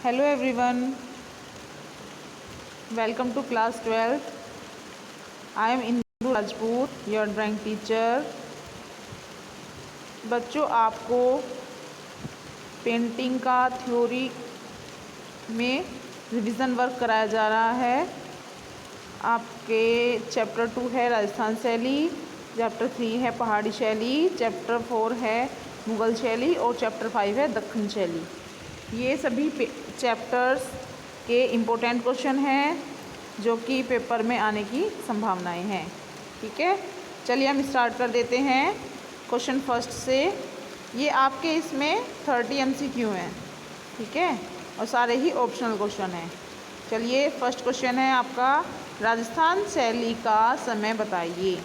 Hello everyone, welcome to class 12th. I am Indu Rajput, your drawing teacher. बच्चों, आपको painting का theory में revision work कराया जा रहा है। आपके चैप्टर 2 है राजस्थान शैली, चैप्टर 3 है पहाड़ी शैली, चैप्टर 4 है मुग़ल शैली और चैप्टर 5 है दक्खन शैली। ये सभी चैप्टर्स के इम्पोर्टेंट क्वेश्चन हैं जो कि पेपर में आने की संभावनाएं हैं। ठीक है, चलिए हम स्टार्ट कर देते हैं क्वेश्चन फर्स्ट से। ये आपके इसमें 30 MCQ हैं, ठीक है, और सारे ही ऑप्शनल क्वेश्चन हैं। चलिए, फर्स्ट क्वेश्चन है आपका, राजस्थान शैली का समय बताइए।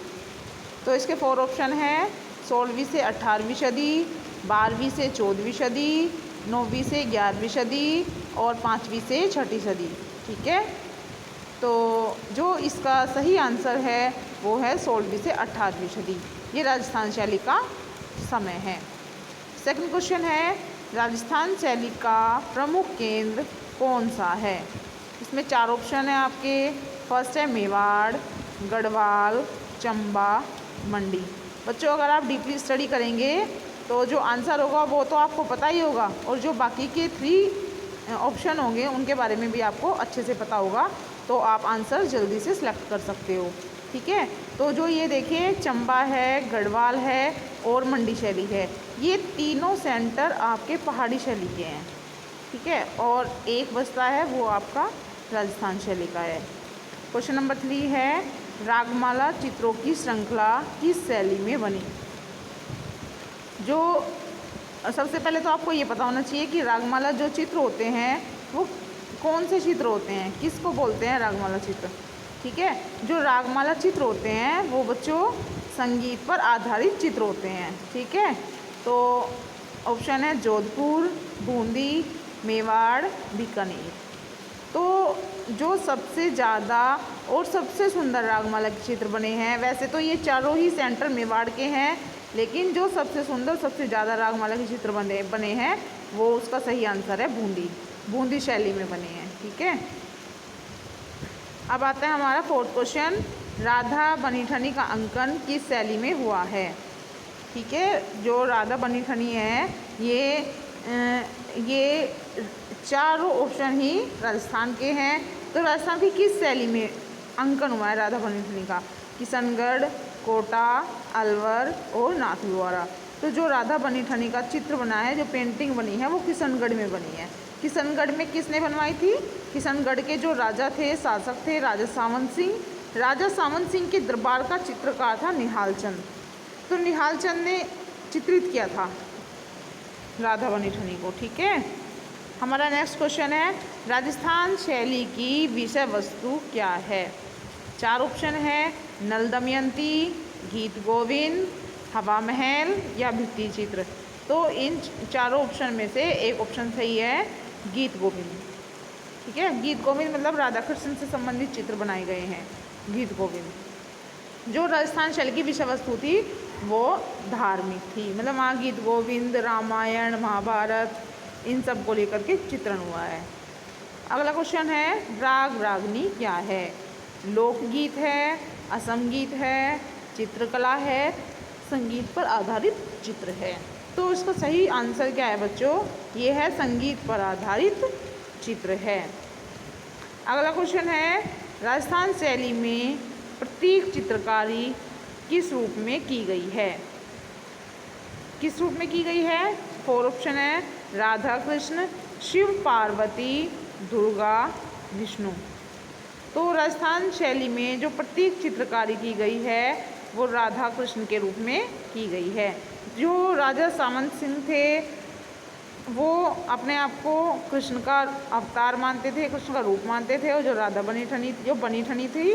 तो इसके 4 ऑप्शन हैं, 16वीं से 18वीं सदी, 12वीं से 14वीं सदी, 9वीं से 11वीं सदी और 5वीं से 6ठी सदी। ठीक है, तो जो इसका सही आंसर है वो है 16वीं से 18वीं सदी। ये राजस्थान शैली का समय है। सेकंड क्वेश्चन है, राजस्थान शैली का प्रमुख केंद्र कौन सा है। इसमें 4 ऑप्शन है आपके। फर्स्ट है मेवाड़, गढ़वाल, चंबा, मंडी। बच्चों, अगर आप डीपली स्टडी करेंगे तो जो आंसर होगा वो तो आपको पता ही होगा, और जो बाकी के 3 ऑप्शन होंगे उनके बारे में भी आपको अच्छे से पता होगा, तो आप आंसर जल्दी से सिलेक्ट कर सकते हो। ठीक है, तो जो ये देखिए चंबा है, गढ़वाल है और मंडी शैली है, ये तीनों सेंटर आपके पहाड़ी शैली के हैं। ठीक है, और एक बचता है वो आपका राजस्थान शैली का है। क्वेश्चन नंबर 3 है, रागमाला चित्रों की श्रृंखला किस शैली में बनी। जो सबसे पहले तो आपको ये पता होना चाहिए कि रागमाला जो चित्र होते हैं वो कौन से चित्र होते हैं, किसको बोलते हैं रागमाला चित्र। ठीक है, जो रागमाला चित्र होते हैं वो बच्चों संगीत पर आधारित चित्र होते हैं। ठीक है, तो ऑप्शन है जोधपुर, बूंदी, मेवाड़, बीकानेर। तो जो सबसे ज़्यादा और सबसे सुंदर रागमाला के चित्र बने हैं, वैसे तो ये चारों ही सेंटर मेवाड़ के हैं, लेकिन जो सबसे सुंदर सबसे ज़्यादा रागमाला के चित्र बने हैं वो उसका सही आंसर है बूंदी शैली में बने हैं। ठीक है, अब आता है हमारा 4th क्वेश्चन, राधा बनीठनी का अंकन किस शैली में हुआ है। ठीक है, जो राधा बनीठनी है ये चारों ऑप्शन ही राजस्थान के हैं। तो राजस्थान की किस शैली में अंकन हुआ है राधा बनीठनी का। किशनगढ़, कोटा, अलवर और नाथद्वारा। तो जो राधा बनीठनी का चित्र बना है, जो पेंटिंग बनी है, वो किशनगढ़ में बनी है। किशनगढ़ में किसने बनवाई थी। किशनगढ़ के जो राजा थे, शासक थे, राजा सामंत सिंह। राजा सामंत सिंह के दरबार का चित्रकार था निहाल चंद। तो निहाल चंद ने चित्रित किया था राधा बनीठनी को। ठीक है, हमारा नेक्स्ट क्वेश्चन है, राजस्थान शैली की विषय वस्तु क्या है। 4 ऑप्शन है, नल दमयंती, गीत गोविंद, हवा महल या भित्ति चित्र। तो इन चारों ऑप्शन में से एक ऑप्शन सही है, गीत गोविंद। ठीक है, गीत गोविंद मतलब राधा कृष्ण से संबंधित चित्र बनाए गए हैं। गीत गोविंद जो राजस्थान शैली की विषय वस्तु थी वो धार्मिक थी, मतलब वहाँ गीत गोविंद, रामायण, महाभारत, इन सब को लेकर के चित्रण हुआ है। अगला क्वेश्चन है, राग रागनी क्या है। लोकगीत है, असम गीत है, चित्रकला है, संगीत पर आधारित चित्र है। तो इसका सही आंसर क्या है बच्चों, ये है संगीत पर आधारित चित्र है। अगला क्वेश्चन है, राजस्थान शैली में प्रतीक चित्रकारी किस रूप में की गई है। किस रूप में की गई है। 4 ऑप्शन है, राधा कृष्ण, शिव पार्वती, दुर्गा, विष्णु। तो राजस्थान शैली में जो प्रतीक चित्रकारी की गई है वो राधा कृष्ण के रूप में की गई है। जो राजा सामंत सिंह थे वो अपने आप को कृष्ण का अवतार मानते थे, कृष्ण का रूप मानते थे, और जो राधा बनीठनी थी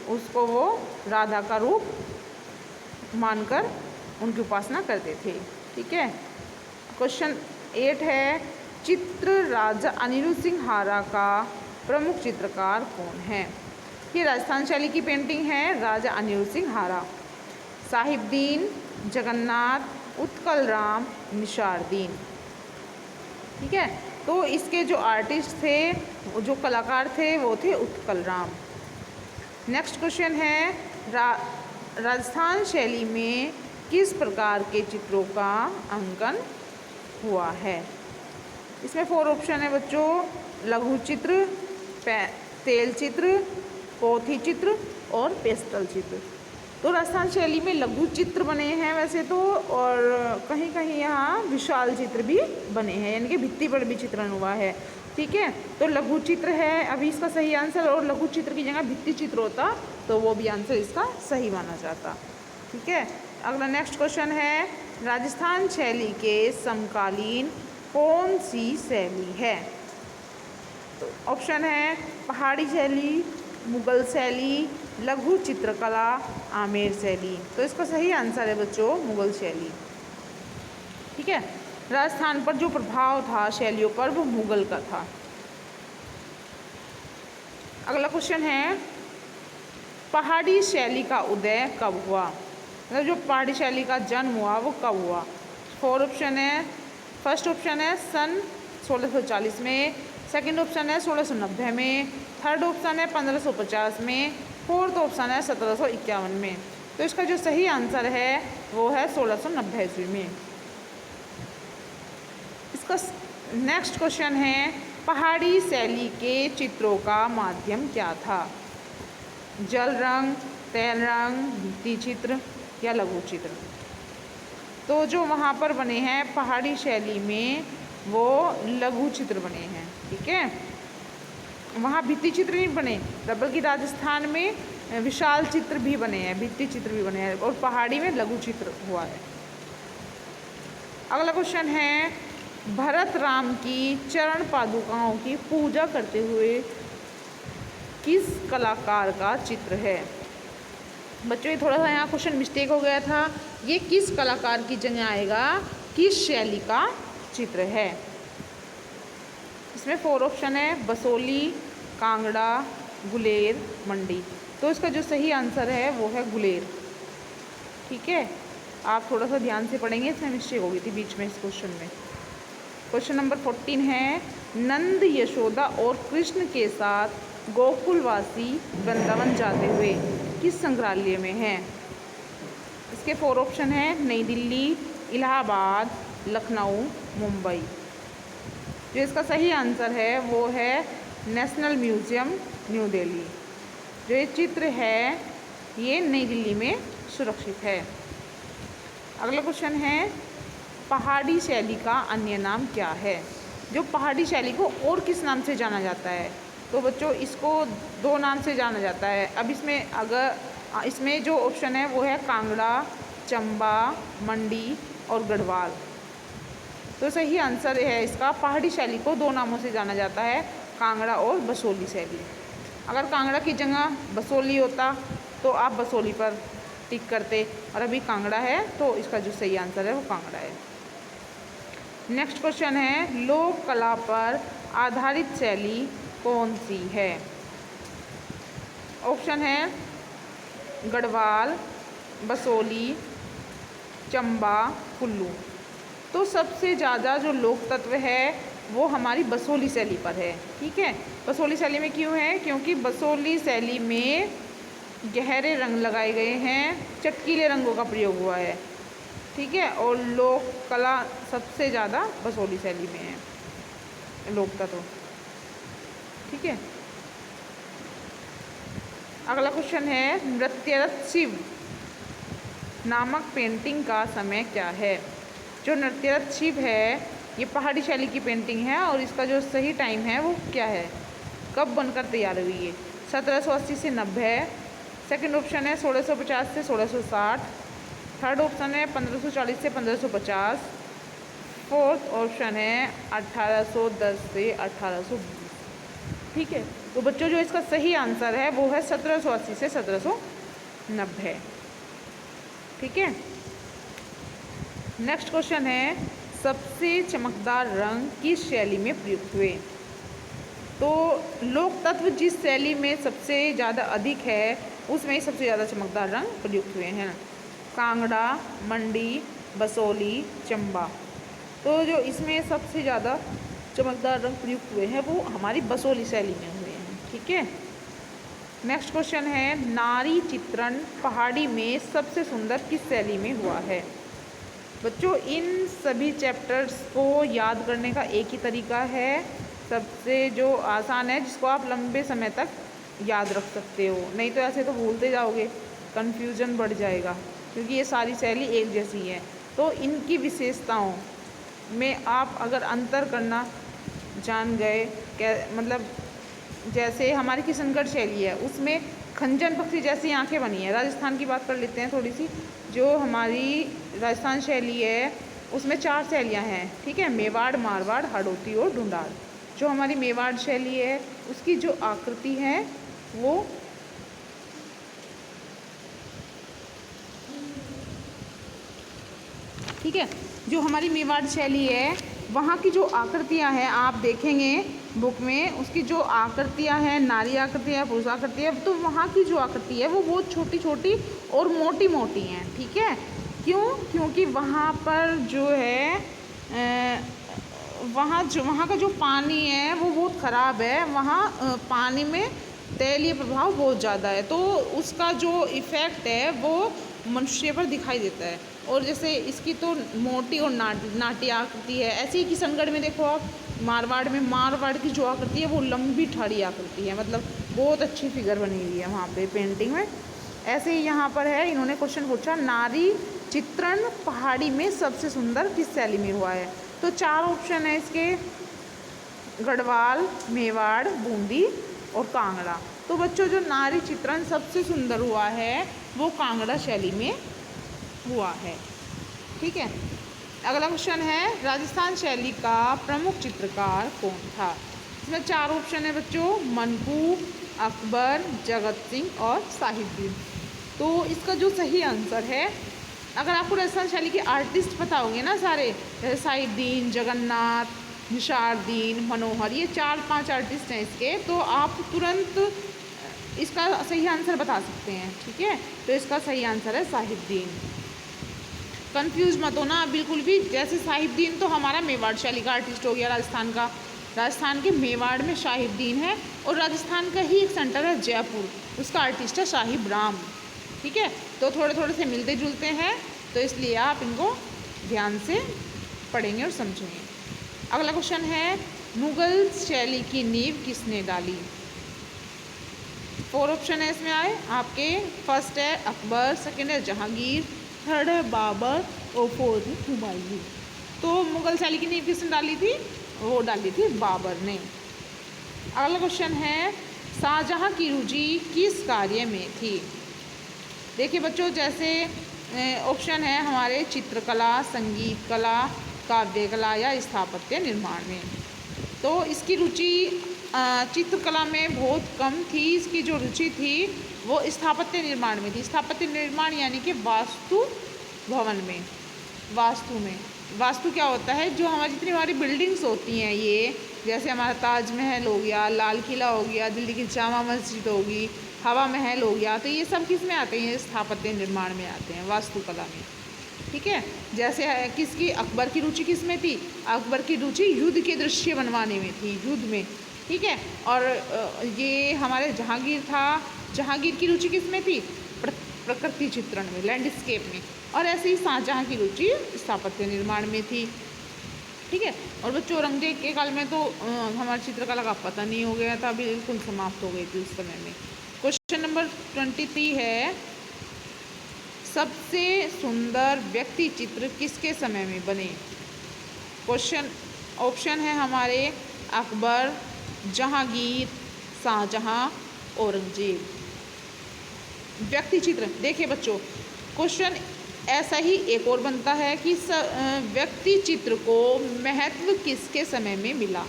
उसको वो राधा का रूप मानकर उनकी उपासना करते थे। ठीक है, क्वेश्चन 8 है, चित्र राजा अनिरुद्ध सिंह हारा का प्रमुख चित्रकार कौन है। ये राजस्थान शैली की पेंटिंग है, राजा अनिरुद्ध सिंह हारा। साहिबदीन, जगन्नाथ, उत्कल राम, निशारदीन। ठीक है, तो इसके जो आर्टिस्ट थे, जो कलाकार थे, वो थे उत्कल राम। नेक्स्ट क्वेश्चन है, राजस्थान शैली में किस प्रकार के चित्रों का अंकन हुआ है? इसमें 4 ऑप्शन है बच्चों, लघु चित्र, तेल चित्र, पोथी चित्र और पेस्टल चित्र। तो राजस्थान शैली में लघु चित्र बने हैं वैसे तो, और कहीं कहीं यहाँ विशाल चित्र भी बने हैं, यानी कि भित्ति पर भी चित्रण हुआ है। ठीक है, तो लघु चित्र है अभी इसका सही आंसर, और लघु चित्र की जगह भित्ति चित्र होता तो वो भी आंसर इसका सही माना जाता। ठीक है, अगला नेक्स्ट क्वेश्चन है, राजस्थान शैली के समकालीन कौन सी शैली है? तो ऑप्शन है पहाड़ी शैली, मुगल शैली, लघु चित्रकला, आमेर शैली। तो इसका सही आंसर है बच्चों मुगल शैली। ठीक है, राजस्थान पर जो प्रभाव था शैलियों पर वो मुगल का था। अगला क्वेश्चन है, पहाड़ी शैली का उदय कब हुआ? मतलब जो पहाड़ी शैली का जन्म हुआ वो कब हुआ? 4 ऑप्शन है। फर्स्ट ऑप्शन है सन 1640 में, सेकंड ऑप्शन है 1690 में, थर्ड ऑप्शन है 1550 में, फोर्थ ऑप्शन है 1751 में। तो इसका जो सही आंसर है वो है 1690 ईस्वी में। इसका नेक्स्ट क्वेश्चन है, पहाड़ी शैली के चित्रों का माध्यम क्या था? जल रंग, तेल रंग, भित्ति चित्र या लघु चित्र? तो जो वहाँ पर बने हैं पहाड़ी शैली में वो लघु चित्र बने हैं। ठीक है, वहाँ भित्ति चित्र नहीं बने, बल्कि राजस्थान में विशाल चित्र भी बने हैं, भित्ति चित्र भी बने हैं, और पहाड़ी में लघु चित्र हुआ है। अगला क्वेश्चन है, भरत राम की चरण पादुकाओं की पूजा करते हुए किस कलाकार का चित्र है? बच्चों ये थोड़ा सा यहाँ क्वेश्चन मिस्टेक हो गया था, ये किस कलाकार की जगह आएगा, किस शैली का चित्र है? इसमें 4 ऑप्शन है, बसोली, कांगड़ा, गुलेर, मंडी। तो इसका जो सही आंसर है वो है गुलेर। ठीक है, आप थोड़ा सा ध्यान से पढ़ेंगे, इसमें मिस्टेक हो गई थी बीच में इस क्वेश्चन में। क्वेश्चन नंबर 14 है, नंद, यशोदा और कृष्ण के साथ गोकुलवासी वृंदावन जाते हुए किस संग्रहालय में हैं? इसके 4 ऑप्शन है, नई दिल्ली, इलाहाबाद, लखनऊ, मुंबई। जो इसका सही आंसर है वो है नेशनल म्यूज़ियम, न्यू दिल्ली। जो ये चित्र है ये नई दिल्ली में सुरक्षित है। अगला क्वेश्चन है, पहाड़ी शैली का अन्य नाम क्या है? जो पहाड़ी शैली को और किस नाम से जाना जाता है? तो बच्चों इसको 2 नाम से जाना जाता है। अब इसमें जो ऑप्शन है वो है कांगड़ा, चंबा, मंडी और गढ़वाल। तो सही आंसर है इसका, पहाड़ी शैली को 2 नामों से जाना जाता है, कांगड़ा और बसोली शैली। अगर कांगड़ा की जगह बसोली होता तो आप बसोली पर टिक करते, और अभी कांगड़ा है तो इसका जो सही आंसर है वो कांगड़ा है। नेक्स्ट क्वेश्चन है, लोक कला पर आधारित शैली कौन सी है? ऑप्शन है गढ़वाल, बसोली, चंबा, कुल्लू। तो सबसे ज़्यादा जो लोक तत्व है वो हमारी बसोली शैली पर है। ठीक है, बसोली शैली में क्यों है? क्योंकि बसोली शैली में गहरे रंग लगाए गए हैं, चटकीले रंगों का प्रयोग हुआ है। ठीक है, और लोक कला सबसे ज़्यादा बसोली शैली में है, लोक तत्व। ठीक है, अगला क्वेश्चन है, नृत्यरत शिव नामक पेंटिंग का समय क्या है? जो नृत्यरत शिव है ये पहाड़ी शैली की पेंटिंग है, और इसका जो सही टाइम है वो क्या है, कब बनकर तैयार हुई है? 1780 से 90। सेकंड ऑप्शन है 1650 से 1660। थर्ड ऑप्शन है 1540 से 1550। फोर्थ ऑप्शन है 1810 से 1820। ठीक है, तो बच्चों जो इसका सही आंसर है वो है 1780 से 1790। ठीक है, नेक्स्ट क्वेश्चन है, सबसे चमकदार रंग किस शैली में प्रयुक्त हुए? तो लोक तत्व जिस शैली में सबसे ज़्यादा अधिक है उसमें ही सबसे ज़्यादा चमकदार रंग प्रयुक्त हुए हैं, कांगड़ा, मंडी, बसोली, चंबा। तो जो इसमें सबसे ज़्यादा चमकदार रंग प्रयुक्त हुए हैं वो हमारी बसोली शैली में हुए हैं। ठीक है, नेक्स्ट क्वेश्चन है नारी चित्रण पहाड़ी में सबसे सुंदर किस शैली में हुआ है। बच्चों इन सभी चैप्टर्स को याद करने का एक ही तरीका है, सबसे जो आसान है, जिसको आप लंबे समय तक याद रख सकते हो, नहीं तो ऐसे तो भूलते जाओगे, कन्फ्यूजन बढ़ जाएगा, क्योंकि ये सारी शैली एक जैसी है। तो इनकी विशेषताओं में आप अगर अंतर करना जान गए, मतलब जैसे हमारी किशनगढ़ शैली है उसमें खंजन पक्षी जैसी आंखें बनी है। राजस्थान की बात कर लेते हैं थोड़ी सी। जो हमारी राजस्थान शैली है उसमें 4 शैलियाँ हैं, ठीक है, मेवाड़, मारवाड़, हाड़ौती और ढूंढाड़। जो हमारी मेवाड़ शैली है उसकी जो आकृति है वो ठीक है, जो हमारी मेवाड़ शैली है वहाँ की जो आकृतियाँ हैं आप देखेंगे बुक में, उसकी जो आकृतियाँ हैं, नारी आकृति है, पुरुष आकृति है, तो वहाँ की जो आकृति है वो बहुत छोटी छोटी और मोटी मोटी हैं। ठीक है, क्यों? क्योंकि वहाँ पर जो है वहाँ का जो पानी है वो बहुत ख़राब है, वहाँ पानी में तैलीय प्रभाव बहुत ज़्यादा है, तो उसका जो इफ़ेक्ट है वो मनुष्य पर दिखाई देता है। और जैसे इसकी तो मोटी और नाटी आकृति है, ऐसे ही किशनगढ़ में देखो आप, मारवाड़ की जो आकृति है वो लंबी ठाड़ी आकृति है, मतलब बहुत अच्छी फिगर बनी हुई है वहाँ पे पेंटिंग में। ऐसे ही यहाँ पर है, इन्होंने क्वेश्चन पूछा नारी चित्रण पहाड़ी में सबसे सुंदर किस शैली में हुआ है। तो 4 ऑप्शन है इसके, गढ़वाल, मेवाड़, बूंदी और कांगड़ा। तो बच्चों जो नारी चित्रण सबसे सुंदर हुआ है वो कांगड़ा शैली में हुआ है। ठीक है, अगला क्वेश्चन है राजस्थान शैली का प्रमुख चित्रकार कौन था। इसमें 4 ऑप्शन है बच्चों, मनकू, अकबर, जगत सिंह और साहिबदीन। तो इसका जो सही आंसर है, अगर आपको राजस्थान शैली के आर्टिस्ट पता होंगे ना सारे, जैसे साहिबदीन, जगन्नाथ, निशारदीन, मनोहर, ये 4-5 आर्टिस्ट हैं इसके, तो आप तुरंत इसका सही आंसर बता सकते हैं। ठीक है, तो इसका सही आंसर है साहिबदीन। कंफ्यूज मत होना बिल्कुल भी, जैसे साहिबदीन तो हमारा मेवाड़ शैली का आर्टिस्ट हो गया राजस्थान का, राजस्थान के मेवाड़ में साहिबदीन है, और राजस्थान का ही एक सेंटर है जयपुर, उसका आर्टिस्ट है साहिब राम। ठीक है, तो थोड़े थोड़े से मिलते जुलते हैं, तो इसलिए आप इनको ध्यान से पढ़ेंगे और समझेंगे। अगला क्वेश्चन है मुगल शैली की नींव किसने डाली। 4 ऑप्शन है इसमें आए आपके, फर्स्ट है अकबर, सेकंड है जहांगीर, थर्ड है बाबर और फोर्थ है हुमायूं। तो मुगल शैली की नींव किसने डाली थी, वो डाली थी बाबर ने। अगला क्वेश्चन है शाहजहां की रुचि किस कार्य में थी। देखिए बच्चों, जैसे ऑप्शन है हमारे चित्रकला, संगीत कला, काव्य कला या स्थापत्य निर्माण में। तो इसकी रुचि चित्रकला में बहुत कम थी, इसकी जो रुचि थी वो स्थापत्य निर्माण में थी। स्थापत्य निर्माण यानी कि वास्तु भवन में, वास्तु क्या होता है, जो हमारी जितनी हमारी बिल्डिंग्स होती हैं, ये जैसे हमारा ताजमहल हो गया, लाल किला हो गया, दिल्ली की जामा मस्जिद होगी, हवा महल हो गया, तो ये सब किस में आते हैं, स्थापत्य निर्माण में आते हैं, वास्तुकला में। ठीक है, जैसे किसकी, अकबर की रुचि किस में थी, अकबर की रुचि युद्ध के दृश्य बनवाने में थी, युद्ध में। ठीक है, और ये हमारे जहांगीर था, जहांगीर की रुचि किस में थी, प्रकृति चित्रण में, लैंडस्केप में। और ऐसे ही शाहजहां की रुचि स्थापत्य निर्माण में थी। ठीक है, और बच्चों औरंगजेब के काल में तो हमारी चित्रकला का पता नहीं हो गया था, बिल्कुल समाप्त हो गई थी उस समय में। क्वेश्चन नंबर 23 है सबसे सुंदर व्यक्ति चित्र किसके समय में बने। क्वेश्चन ऑप्शन है हमारे अकबर, जहांगीर, शाहजहां, औरंगजेब। व्यक्ति चित्र, देखिए बच्चों क्वेश्चन ऐसा ही एक और बनता है कि व्यक्ति चित्र को महत्व किसके समय में मिला।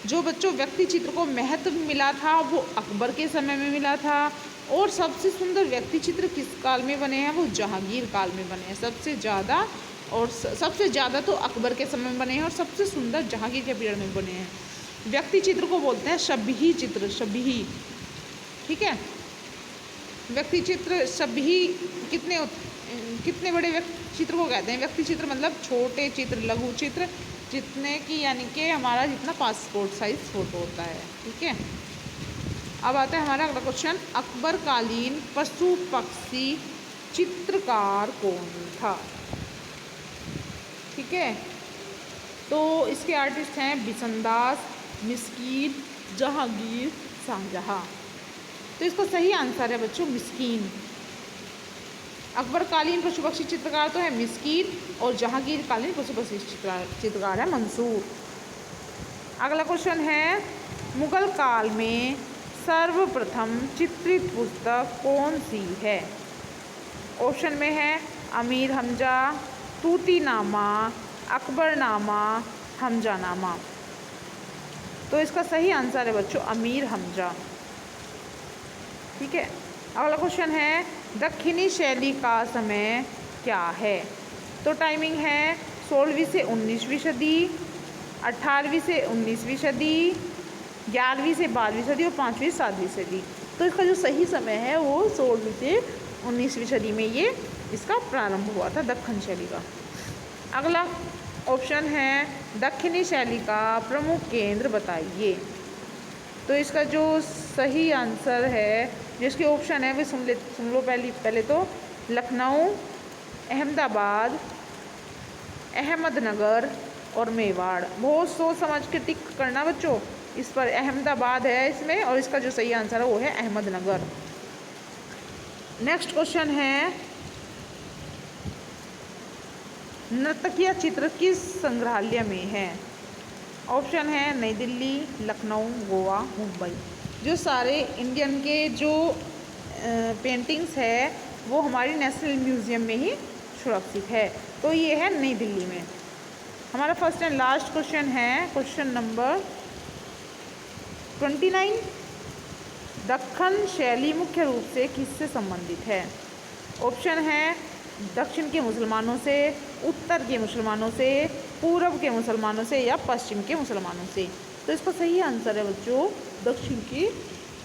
जो बच्चों व्यक्ति चित्र को महत्व मिला था वो अकबर के समय में मिला था, और सबसे सुंदर व्यक्ति चित्र किस काल में बने हैं, वो जहांगीर काल में बने हैं सबसे ज़्यादा, और सबसे ज़्यादा तो अकबर के समय में बने हैं और सबसे सुंदर जहांगीर के पीरियड में बने हैं। व्यक्ति चित्र को बोलते हैं शबही चित्र, शबही। ठीक है, व्यक्ति चित्र शबही कितने बड़े व्यक्ति चित्र को कहते हैं। व्यक्ति चित्र मतलब छोटे चित्र, लघु चित्र, जितने की यानी कि हमारा जितना पासपोर्ट साइज फ़ोटो होता है। ठीक है, अब आता है हमारा अगला क्वेश्चन, अकबरकालीन पशु पक्षी चित्रकार कौन था? ठीक है, तो इसके आर्टिस्ट हैं बिसनदास, मिस्कीन, जहांगीर, शाहजहां। तो इसका सही आंसर है बच्चों मिस्कीन। अकबरकालीन पशु पक्षी चित्रकार तो है मिस्कीन और जहांगीर कालीन पशु पक्षी चित्रकार है मंसूर। अगला क्वेश्चन है, मुगल काल में सर्वप्रथम चित्रित पुस्तक कौन सी है? ऑप्शन में है अमीर हमजा, तूतीनामा, अकबरनामा, हमजानामा। तो इसका सही आंसर है बच्चों अमीर हमजा। ठीक है, अगला क्वेश्चन है, दक्षिणी शैली का समय क्या है? तो टाइमिंग है 16वीं से 19वीं सदी, 18वीं से 19वीं सदी, 11वीं से 12वीं सदी और 5वीं से 7वीं सदी। तो इसका जो सही समय है वो 16वीं से 19वीं सदी में ये इसका प्रारंभ हुआ था दक्षिण शैली का। अगला ऑप्शन है, दक्षिणी शैली का प्रमुख केंद्र बताइए। तो इसका जो सही आंसर है, जिसके ऑप्शन है वो सुन लो पहले तो लखनऊ, अहमदाबाद, अहमदनगर और मेवाड़। बहुत सोच समझ के टिक करना बच्चों, इस पर अहमदाबाद है इसमें और इसका जो सही आंसर है वो है अहमदनगर। नेक्स्ट क्वेश्चन है, नर्तकिया चित्र किस संग्रहालय में है? ऑप्शन है नई दिल्ली, लखनऊ, गोवा, मुंबई। जो सारे इंडियन के जो पेंटिंग्स है वो हमारी नेशनल म्यूज़ियम में ही सुरक्षित है। तो ये है नई दिल्ली में। हमारा फर्स्ट एंड लास्ट क्वेश्चन है क्वेश्चन नंबर 29, दक्खन शैली मुख्य रूप से किससे संबंधित है? ऑप्शन है दक्षिण के मुसलमानों से, उत्तर के मुसलमानों से, पूर्व के मुसलमानों से या पश्चिम के मुसलमानों से। तो इसका सही आंसर है बच्चों दक्षिण के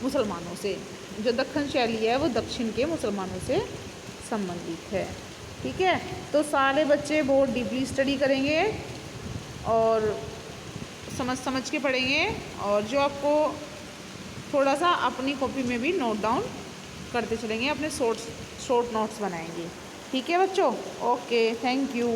मुसलमानों से। जो दक्खन शैली है वो दक्षिण के मुसलमानों से संबंधित है। ठीक है, तो सारे बच्चे बहुत डीपली स्टडी करेंगे और समझ के पढ़ेंगे, और जो आपको थोड़ा सा अपनी कॉपी में भी नोट डाउन करते चलेंगे, अपने शॉर्ट नोट्स बनाएंगे। ठीक है बच्चों, ओके, थैंक यू।